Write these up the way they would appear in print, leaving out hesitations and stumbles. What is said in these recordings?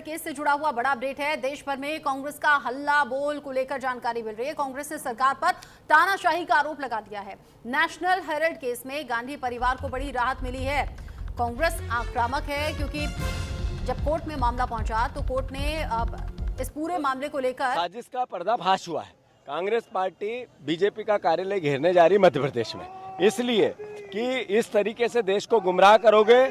Case से जुड़ा हुआ बड़ा अपडेट है। देश भर में कांग्रेस का हल्ला बोल को लेकर जानकारी मिल रही है। कांग्रेस ने सरकार पर तानाशाही का आरोप लगा दिया है। नेशनल हेराल्ड केस में गांधी परिवार को बड़ी राहत मिली है। कांग्रेस आक्रामक है क्योंकि जब कोर्ट में मामला पहुंचा तो कोर्ट ने अब इस पूरे मामले को लेकर साजिश का पर्दाफाश हुआ है। कांग्रेस पार्टी बीजेपी का कार्यालय घेरने जा रही मध्य प्रदेश में, इसलिए कि इस तरीके से देश को गुमराह करोगे,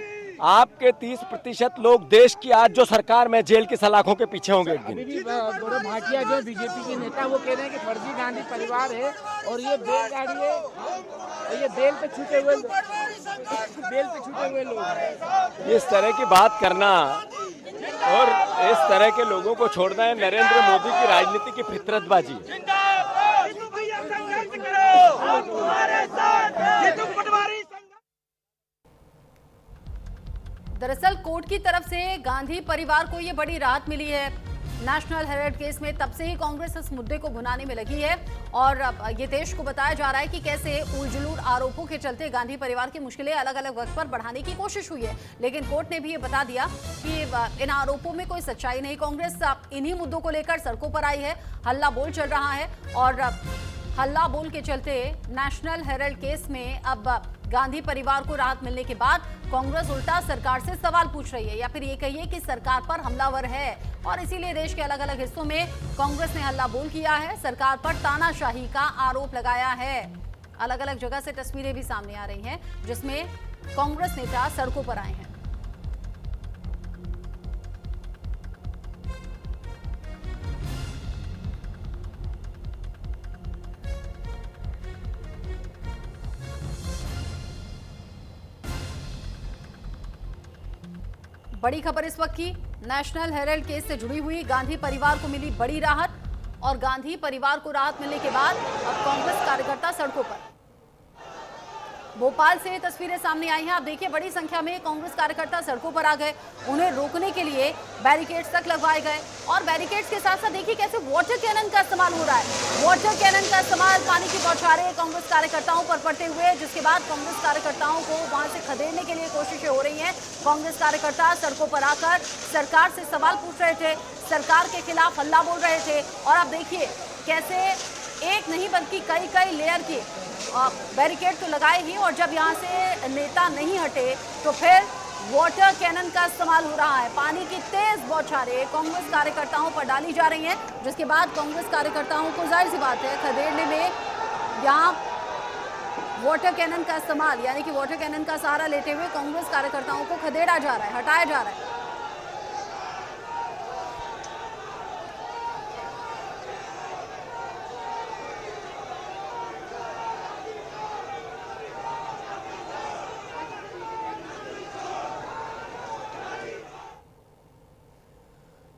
आपके 30% लोग देश की आज जो सरकार में जेल की सलाखों के पीछे होंगे एक दिन। अभी भी गौरव भाटिया जो बीजेपी के नेता वो कह रहे हैं कि फर्जी गांधी परिवार है और ये बेलगाड़ी है और ये बेल पे छूटे हुए लोग हैं। इस तरह की बात करना और इस तरह के लोगों को छोड़ना है नरेंद्र मोदी की राजनीति की फितरतबाजी। दरअसल कोर्ट की तरफ से गांधी परिवार को ये बड़ी राहत मिली है। नेशनल हेराल्ड केस में तब से ही कांग्रेस इस मुद्दे को भुनाने में लगी है और ये देश को बताया जा रहा है कि कैसे उलझुल आरोपों के चलते गांधी परिवार की मुश्किलें अलग अलग वक्त पर बढ़ाने की कोशिश हुई है। लेकिन कोर्ट ने भी ये बता दिया कि इन आरोपों में कोई सच्चाई नहीं। कांग्रेस इन्हीं मुद्दों को लेकर सड़कों पर आई है, हल्ला बोल चल रहा है और हल्ला बोल के चलते नेशनल हेराल्ड केस में अब गांधी परिवार को राहत मिलने के बाद कांग्रेस उल्टा सरकार से सवाल पूछ रही है, या फिर ये कहिए कि सरकार पर हमलावर है और इसीलिए देश के अलग अलग हिस्सों में कांग्रेस ने हल्ला बोल किया है, सरकार पर तानाशाही का आरोप लगाया है। अलग अलग जगह से तस्वीरें भी सामने आ रही हैं जिसमें कांग्रेस नेता सड़कों पर आए हैं। बड़ी खबर इस वक्त की, नेशनल हेराल्ड केस से जुड़ी हुई गांधी परिवार को मिली बड़ी राहत और गांधी परिवार को राहत मिलने के बाद अब कांग्रेस कार्यकर्ता सड़कों पर। भोपाल से तस्वीरें सामने आई हैं। आप देखिए बड़ी संख्या में कांग्रेस कार्यकर्ता सड़कों पर आ गए। उन्हें रोकने के लिए बैरिकेड्स तक लगवाए गए और बैरिकेड्स के साथ साथ देखिए कैसे वाटर कैनन का इस्तेमाल हो रहा है। वाटर कैनन का इस्तेमाल, पानी की बौछारें कांग्रेस कार्यकर्ताओं पर पड़ते हुए, जिसके बाद कांग्रेस कार्यकर्ताओं को वहां से खदेड़ने के लिए कोशिशें हो रही हैं। कांग्रेस कार्यकर्ता सड़कों पर आकर सरकार से सवाल पूछ रहे थे, सरकार के खिलाफ हल्ला बोल रहे थे और आप देखिए कैसे एक नहीं बल्कि कई कई लेयर की बैरिकेड तो लगाए ही और जब यहाँ से नेता नहीं हटे तो फिर वाटर कैनन का इस्तेमाल हो रहा है। पानी की तेज बौछारें कांग्रेस कार्यकर्ताओं पर डाली जा रही हैं, जिसके बाद कांग्रेस कार्यकर्ताओं को जाहिर सी बात है खदेड़ने में यहाँ वाटर कैनन का इस्तेमाल, यानी कि वाटर कैनन का सहारा लेते हुए कांग्रेस कार्यकर्ताओं को खदेड़ा जा रहा है, हटाया जा रहा है।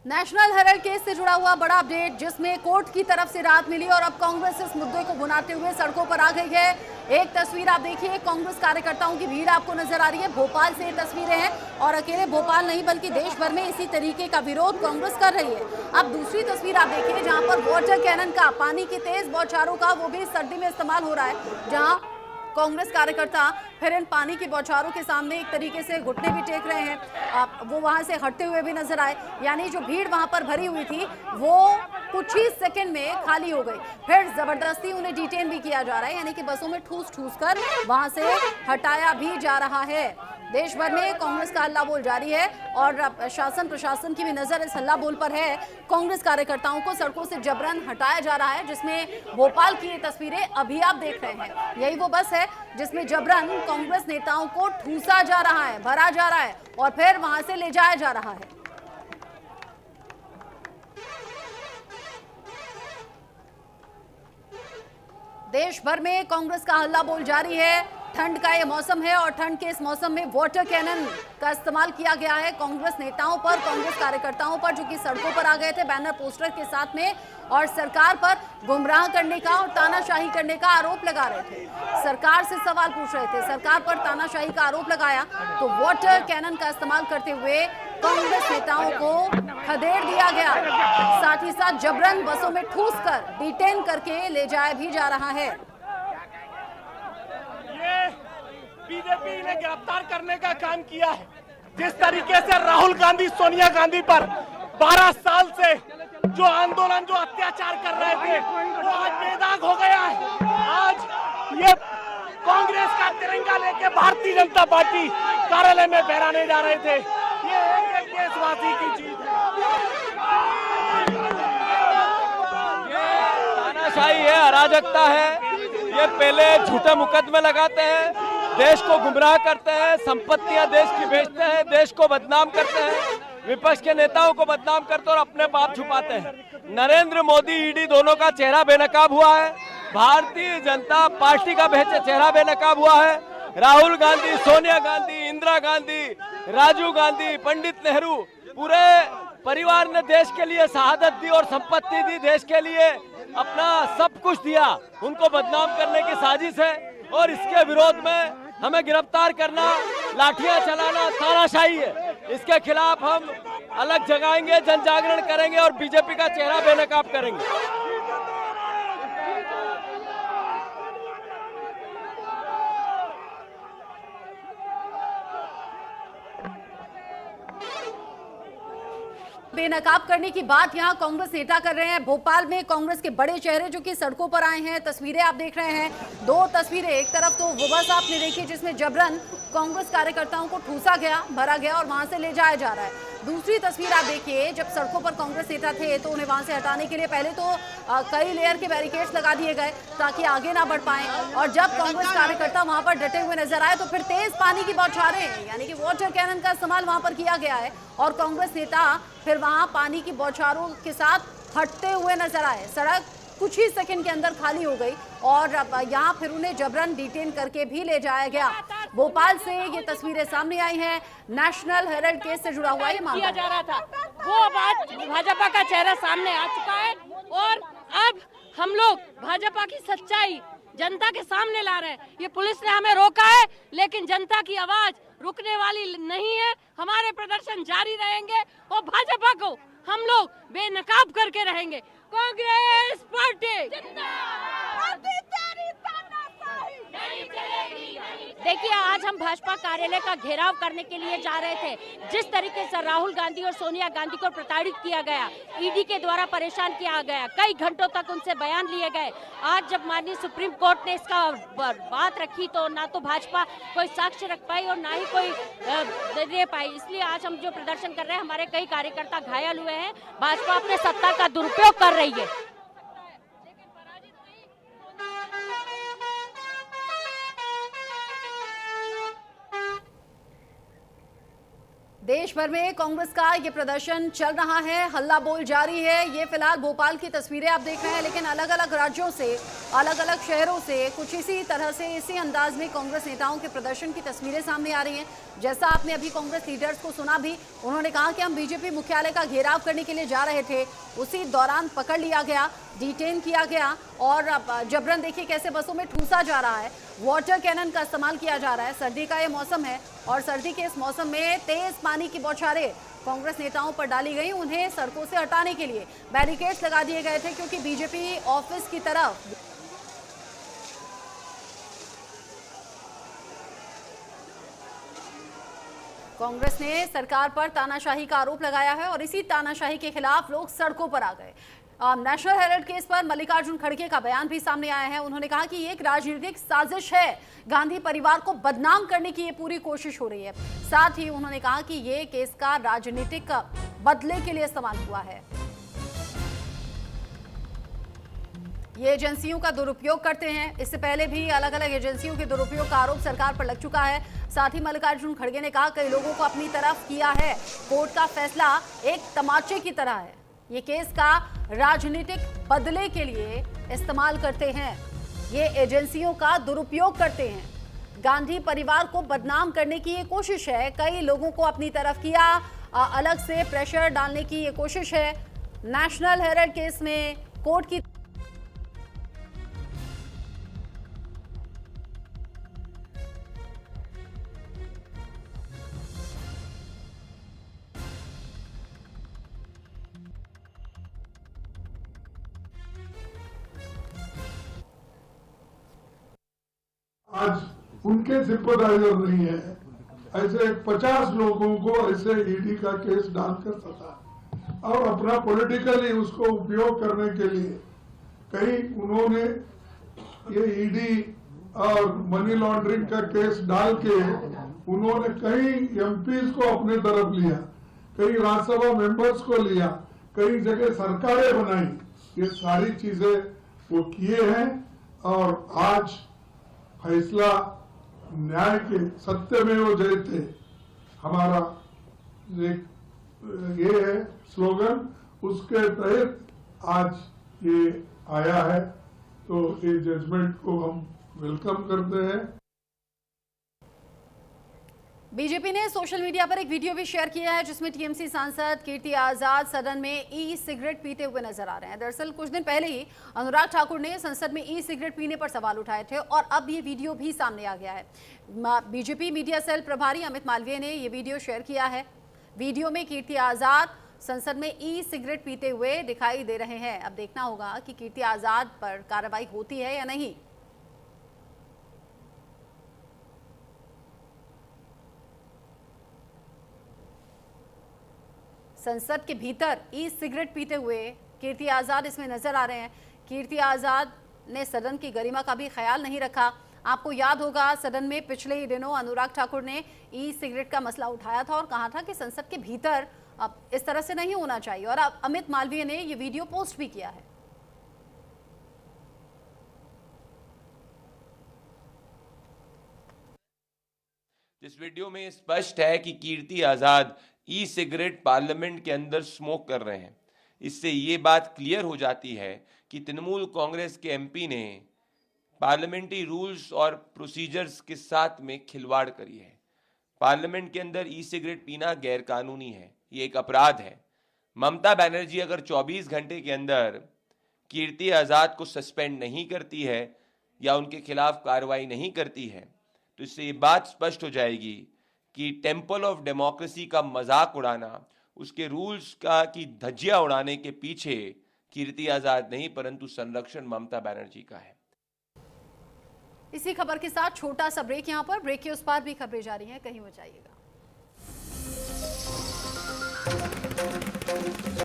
नेशनल हेराल्ड केस से जुड़ा हुआ बड़ा अपडेट जिसमें कोर्ट की तरफ से राहत मिली और अब कांग्रेस इस मुद्दे को भुनाते हुए सड़कों पर आ गई है। एक तस्वीर आप देखिए, कांग्रेस कार्यकर्ताओं की भीड़ आपको नजर आ रही है। भोपाल से ये तस्वीरें हैं और अकेले भोपाल नहीं बल्कि देश भर में इसी तरीके का विरोध कांग्रेस कर रही है। अब दूसरी तस्वीर आप देखिए जहां पर वाटर कैनन का, पानी की तेज बौछारों का, वो भी सर्दी में इस्तेमाल हो रहा है, जहां कांग्रेस कार्यकर्ता फिर इन पानी की बौछारों के सामने एक तरीके से घुटने भी टेक रहे हैं। वो वहां से हटते हुए भी नजर आए, यानी जो भीड़ वहां पर भरी हुई थी वो कुछ ही सेकंड में खाली हो गई। फिर जबरदस्ती उन्हें डिटेन भी किया जा रहा है, यानी कि बसों में ठूस ठूस कर वहां से हटाया भी जा रहा है। देश भर में कांग्रेस का हल्ला बोल जारी है और शासन प्रशासन की भी नजर इस हल्ला बोल पर है। कांग्रेस कार्यकर्ताओं को सड़कों से जबरन हटाया जा रहा है, जिसमें भोपाल की ये तस्वीरें अभी आप देख रहे हैं। यही वो बस है जिसमें जबरन कांग्रेस नेताओं को ठूसा जा रहा है, भरा जा रहा है और फिर वहां से ले जाया जा रहा है। देश भर में कांग्रेस का हल्ला बोल जारी है। ठंड का ये मौसम है और ठंड के इस मौसम में वाटर कैनन का इस्तेमाल किया गया है कांग्रेस नेताओं पर, कांग्रेस कार्यकर्ताओं पर, जो कि सड़कों पर आ गए थे बैनर पोस्टर के साथ में और सरकार पर गुमराह करने का और तानाशाही करने का आरोप लगा रहे थे। सरकार से सवाल पूछ रहे थे, सरकार पर तानाशाही का आरोप लगाया तो वाटर कैनन का इस्तेमाल करते हुए कांग्रेस नेताओं को खदेड़ दिया गया, साथ ही साथ जबरन बसों में ठूस कर डिटेन करके ले जाया भी जा रहा है। बीजेपी ने गिरफ्तार करने का काम किया है। जिस तरीके से राहुल गांधी सोनिया गांधी पर 12 साल से जो आंदोलन, जो अत्याचार कर रहे थे, वो आज बेदाग हो गया है। आज ये कांग्रेस का तिरंगा लेके भारतीय जनता पार्टी कार्यालय में फहराने जा रहे थे। ये एक देशवासी की जीत है। तानाशाही है, अराजकता है। ये पहले झूठे मुकदमे लगाते हैं, देश को गुमराह करते हैं, संपत्तियां देश की बेचते हैं, देश को बदनाम करते हैं, विपक्ष के नेताओं को बदनाम करते हैं और अपने पाप छुपाते हैं। नरेंद्र मोदी, ईडी दोनों का चेहरा बेनकाब हुआ है। भारतीय जनता पार्टी का चेहरा बेनकाब हुआ है। राहुल गांधी, सोनिया गांधी, इंदिरा गांधी, राजीव गांधी, पंडित नेहरू, पूरे परिवार ने देश के लिए शहादत दी और संपत्ति दी, देश के लिए अपना सब कुछ दिया। उनको बदनाम करने की साजिश है और इसके विरोध में हमें गिरफ्तार करना, लाठियां चलाना तानाशाही है। इसके खिलाफ हम अलग जगाएंगे, जन जागरण करेंगे और बीजेपी का चेहरा बेनकाब करेंगे। बेनकाब करने की बात यहां कांग्रेस नेता कर रहे हैं। भोपाल में कांग्रेस के बड़े चेहरे जो कि सड़कों पर आए हैं, तस्वीरें आप देख रहे हैं। दो तस्वीरें, एक तरफ तो वो बस आपने देखी जिसमें जबरन कांग्रेस कार्यकर्ताओं को ठूसा गया, भरा गया और वहां से ले जाया जा रहा है। दूसरी तस्वीर आप देखिए, जब सड़कों पर कांग्रेस नेता थे तो उन्हें वहां से हटाने के लिए पहले तो कई लेयर के बैरिकेड्स लगा दिए गए ताकि आगे ना बढ़ पाए, और जब कांग्रेस कार्यकर्ता वहां पर डटे हुए नजर आए तो फिर तेज पानी की बौछारें यानी कि वाटर कैनन का इस्तेमाल वहां पर किया गया है और कांग्रेस नेता फिर वहां पानी की बौछारों के साथ हटते हुए नजर आए। सड़क कुछ ही सेकंड के अंदर खाली हो गई और यहाँ फिर उन्हें जबरन डिटेन करके भी ले जाया गया। भोपाल से ये तस्वीरें सामने आई हैं। नेशनल हेराल्ड केस से जुड़ा हुआ ये मामला किया जा रहा था, वो बात भाजपा का चेहरा सामने आ चुका है और अब हम लोग भाजपा की सच्चाई जनता के सामने ला रहे हैं। ये पुलिस ने हमें रोका है लेकिन जनता की आवाज रुकने वाली नहीं है। हमारे प्रदर्शन जारी रहेंगे और भाजपा को हम लोग बेनकाब करके रहेंगे। कांग्रेस पार्टी देखिए, आज हम भाजपा कार्यालय का घेराव करने के लिए जा रहे थे। जिस तरीके से राहुल गांधी और सोनिया गांधी को प्रताड़ित किया गया, ईडी के द्वारा परेशान किया गया, कई घंटों तक उनसे बयान लिए गए। आज जब माननीय सुप्रीम कोर्ट ने इसका बात रखी तो ना तो भाजपा कोई साक्ष्य रख पाई और ना ही कोई दे पाई। इसलिए आज हम जो प्रदर्शन कर रहे हैं, हमारे कई कार्यकर्ता घायल हुए हैं। भाजपा अपने सत्ता का दुरुपयोग कर रही है। देश भर में कांग्रेस का ये प्रदर्शन चल रहा है, हल्ला बोल जारी है। ये फिलहाल भोपाल की तस्वीरें आप देख रहे हैं, लेकिन अलग अलग राज्यों से, अलग अलग शहरों से कुछ इसी तरह से, इसी अंदाज में कांग्रेस नेताओं के प्रदर्शन की तस्वीरें सामने आ रही हैं। जैसा आपने अभी कांग्रेस लीडर्स को सुना भी, उन्होंने कहा कि हम बीजेपी मुख्यालय का घेराव करने के लिए जा रहे थे, उसी दौरान पकड़ लिया गया, डिटेन किया गया और जबरन देखिए कैसे बसों में ठूसा जा रहा है, वाटर कैनन का इस्तेमाल किया जा रहा है। सर्दी का ये मौसम है और सर्दी के इस मौसम में तेज पानी की बौछारें कांग्रेस नेताओं पर डाली गई। उन्हें सड़कों से हटाने के लिए बैरिकेड्स लगा दिए गए थे क्योंकि बीजेपी ऑफिस की तरफ कांग्रेस ने सरकार पर तानाशाही का आरोप लगाया है और इसी तानाशाही के खिलाफ लोग सड़कों पर आ गए। नेशनल हेराल्ड केस पर मल्लिकार्जुन खड़गे का बयान भी सामने आया है। उन्होंने कहा कि ये एक राजनीतिक साजिश है, गांधी परिवार को बदनाम करने की ये पूरी कोशिश हो रही है। साथ ही उन्होंने कहा कि ये केस का राजनीतिक बदले के लिए इस्तेमाल हुआ है। ये एजेंसियों का दुरुपयोग करते हैं। इससे पहले भी अलग अलग एजेंसियों के दुरुपयोग का आरोप सरकार पर लग चुका है। साथ ही मल्लिकार्जुन खड़गे ने कहा कई लोगों को अपनी तरफ किया है। कोर्ट का फैसला एक तमाचे की तरह है। ये केस का राजनीतिक बदले के लिए इस्तेमाल करते हैं। ये एजेंसियों का दुरुपयोग करते हैं। गांधी परिवार को बदनाम करने की ये कोशिश है। कई लोगों को अपनी तरफ किया, अलग से प्रेशर डालने की ये कोशिश है। नेशनल हेराल्ड केस में कोर्ट की आज उनके सिंपैथाइजर नहीं है। ऐसे 50 लोगों को ऐसे ईडी का केस डालकर सजा और अपना पॉलिटिकली उसको उपयोग करने के लिए कई उन्होंने ये ईडी और मनी लॉन्ड्रिंग का केस डाल के उन्होंने कई एमपीज को अपने तरफ लिया, कई राज्यसभा मेंबर्स को लिया, कई जगह सरकारें बनाई। ये सारी चीजें वो किए हैं और आज फैसला न्याय के सत्यमेव जयते हमारा एक ये है स्लोगन, उसके तहत आज ये आया है। तो ये जजमेंट को हम वेलकम करते हैं। बीजेपी ने सोशल मीडिया पर एक वीडियो भी शेयर किया है जिसमें टीएमसी सांसद कीर्ति आजाद सदन में ई सिगरेट पीते हुए नजर आ रहे हैं। दरअसल कुछ दिन पहले ही अनुराग ठाकुर ने संसद में ई सिगरेट पीने पर सवाल उठाए थे और अब ये वीडियो भी सामने आ गया है। बीजेपी मीडिया सेल प्रभारी अमित मालवीय ने ये वीडियो शेयर किया है। वीडियो में कीर्ति आजाद संसद में ई सिगरेट पीते हुए दिखाई दे रहे हैं। अब देखना होगा कि कीर्ति आजाद पर कार्रवाई होती है या नहीं। संसद के भीतर ई सिगरेट पीते हुए कीर्ति आजाद इसमें नजर आ रहे हैं। कीर्ति आजाद ने सदन की गरिमा का भी ख्याल नहीं रखा। आपको याद होगा सदन में पिछले ही दिनों अनुराग ठाकुर ने ई सिगरेट का मसला उठाया था और कहा था कि संसद के भीतर अब इस तरह से नहीं होना चाहिए और अब अमित मालवीय ने ये वीडियो पोस्ट भी किया है। इस वीडियो में स्पष्ट है कि Kirti Azad e cigarette parliament के अंदर स्मोक कर रहे हैं। इससे ये बात क्लियर हो जाती है कि तृणमूल कांग्रेस के एमपी ने पार्लियामेंट्री रूल्स और प्रोसीजर्स के साथ में खिलवाड़ करी है। पार्लियामेंट के अंदर ई सिगरेट पीना गैरकानूनी है, ये एक अपराध है। ममता बनर्जी अगर 24 घंटे के अंदर कीर्ति आजाद को सस्पेंड नहीं करती है या उनके खिलाफ कार्रवाई नहीं करती है तो इससे ये बात स्पष्ट हो जाएगी कि टेम्पल ऑफ डेमोक्रेसी का मजाक उड़ाना, उसके रूल्स का की धज्जियां उड़ाने के पीछे कीर्ति आजाद नहीं परंतु संरक्षण ममता बनर्जी का है। इसी खबर के साथ छोटा सा ब्रेक। यहाँ पर ब्रेक के उस पार भी खबरें जारी हैं, कहीं हो जाइएगा।